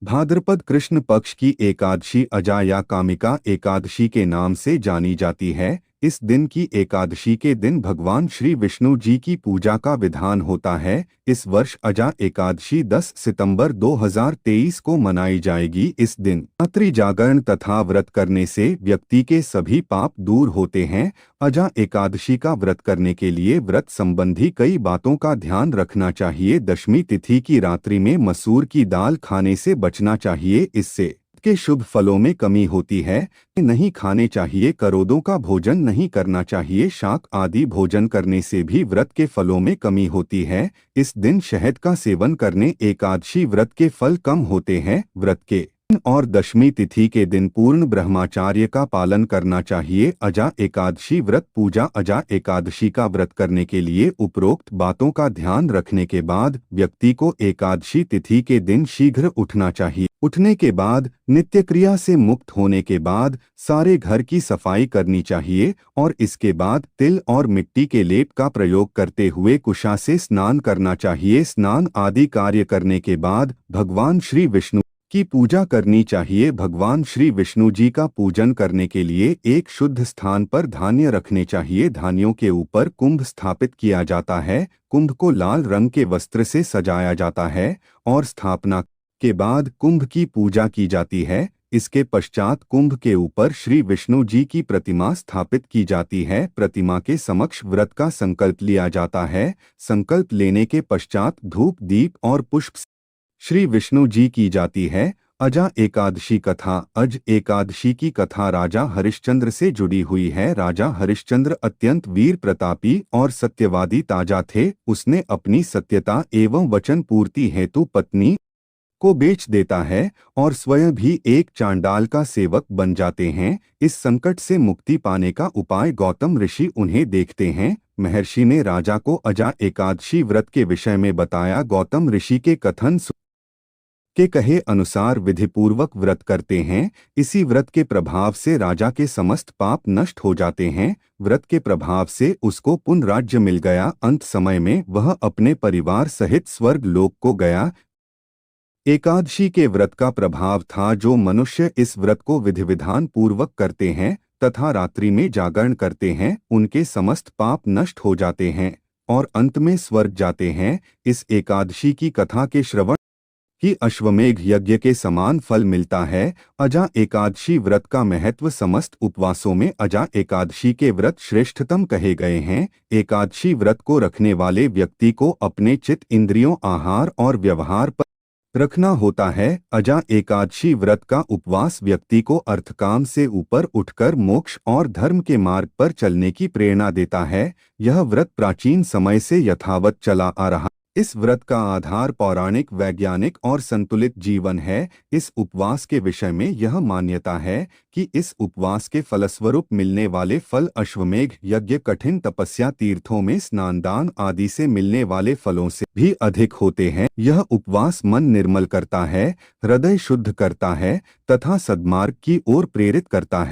भाद्रपद कृष्ण पक्ष की एकादशी अजा या कामिका एकादशी के नाम से जानी जाती है। इस दिन की एकादशी के दिन भगवान श्री विष्णु जी की पूजा का विधान होता है। इस वर्ष अजा एकादशी 10 सितंबर 2023 को मनाई जाएगी। इस दिन रात्रि जागरण तथा व्रत करने से व्यक्ति के सभी पाप दूर होते हैं। अजा एकादशी का व्रत करने के लिए व्रत संबंधी कई बातों का ध्यान रखना चाहिए। दशमी तिथि की रात्रि में मसूर की दाल खाने से बचना चाहिए, इससे के शुभ फलों में कमी होती है। नहीं खाने चाहिए। करोदों का भोजन नहीं करना चाहिए। शाक आदि भोजन करने से भी व्रत के फलों में कमी होती है। इस दिन शहद का सेवन करने एकादशी व्रत के फल कम होते हैं। व्रत के और दशमी तिथि के दिन पूर्ण ब्रह्मचार्य का पालन करना चाहिए। अजा एकादशी व्रत पूजा अजा एकादशी का व्रत करने के लिए उपरोक्त बातों का ध्यान रखने के बाद व्यक्ति को एकादशी तिथि के दिन शीघ्र उठना चाहिए। उठने के बाद नित्य क्रिया से मुक्त होने के बाद सारे घर की सफाई करनी चाहिए और इसके बाद तिल और मिट्टी के लेप का प्रयोग करते हुए कुशा से स्नान करना चाहिए। स्नान आदि कार्य करने के बाद भगवान श्री विष्णु की पूजा करनी चाहिए। भगवान श्री विष्णु जी का पूजन करने के लिए एक शुद्ध स्थान पर धान्य रखने चाहिए। धान्यों के ऊपर कुंभ स्थापित किया जाता है। कुंभ को लाल रंग के वस्त्र से सजाया जाता है और स्थापना के बाद कुंभ की पूजा की जाती है। इसके पश्चात कुंभ के ऊपर श्री विष्णु जी की प्रतिमा स्थापित की जाती है। प्रतिमा के समक्ष व्रत का संकल्प लिया जाता है। संकल्प लेने के पश्चात धूप दीप और पुष्प श्री विष्णु जी की जाती है। अजा एकादशी कथा अज एकादशी की कथा राजा हरिश्चंद्र से जुड़ी हुई है। राजा हरिश्चंद्र अत्यंत वीर प्रतापी और सत्यवादी ताजा थे। उसने अपनी सत्यता एवं वचन पूर्ति हेतु पत्नी को बेच देता है और स्वयं भी एक चांडाल का सेवक बन जाते हैं। इस संकट से मुक्ति पाने का उपाय गौतम ऋषि उन्हें देखते हैं। महर्षि ने राजा को अजा एकादशी व्रत के विषय में बताया। गौतम ऋषि के कथन के कहे अनुसार विधिपूर्वक व्रत करते हैं। इसी व्रत के प्रभाव से राजा के समस्त पाप नष्ट हो जाते हैं। व्रत के प्रभाव से उसको पुण्य राज्य मिल गया। अंत समय में वह अपने परिवार सहित स्वर्ग लोक को गया। एकादशी के व्रत का प्रभाव था जो मनुष्य इस व्रत को विधि विधान पूर्वक करते हैं तथा रात्रि में जागरण करते हैं, उनके समस्त पाप नष्ट हो जाते हैं और अंत में स्वर्ग जाते हैं। इस एकादशी की कथा के श्रवण ही अश्वमेघ यज्ञ के समान फल मिलता है। अजा एकादशी व्रत का महत्व समस्त उपवासों में अजा एकादशी के व्रत श्रेष्ठतम कहे गए हैं। एकादशी व्रत को रखने वाले व्यक्ति को अपने चित्त इंद्रियों आहार और व्यवहार पर रखना होता है। अजा एकादशी व्रत का उपवास व्यक्ति को अर्थकाम से ऊपर उठकर मोक्ष और धर्म के मार्ग पर चलने की प्रेरणा देता है। यह व्रत प्राचीन समय से यथावत चला आ रहा। इस व्रत का आधार पौराणिक, वैज्ञानिक और संतुलित जीवन है। इस उपवास के विषय में यह मान्यता है कि इस उपवास के फलस्वरूप मिलने वाले फल अश्वमेघ यज्ञ, कठिन तपस्या, तीर्थों में स्नान, दान आदि से मिलने वाले फलों से भी अधिक होते हैं। यह उपवास मन निर्मल करता है, हृदय शुद्ध करता है तथा सद्मार्ग की ओर प्रेरित करता है।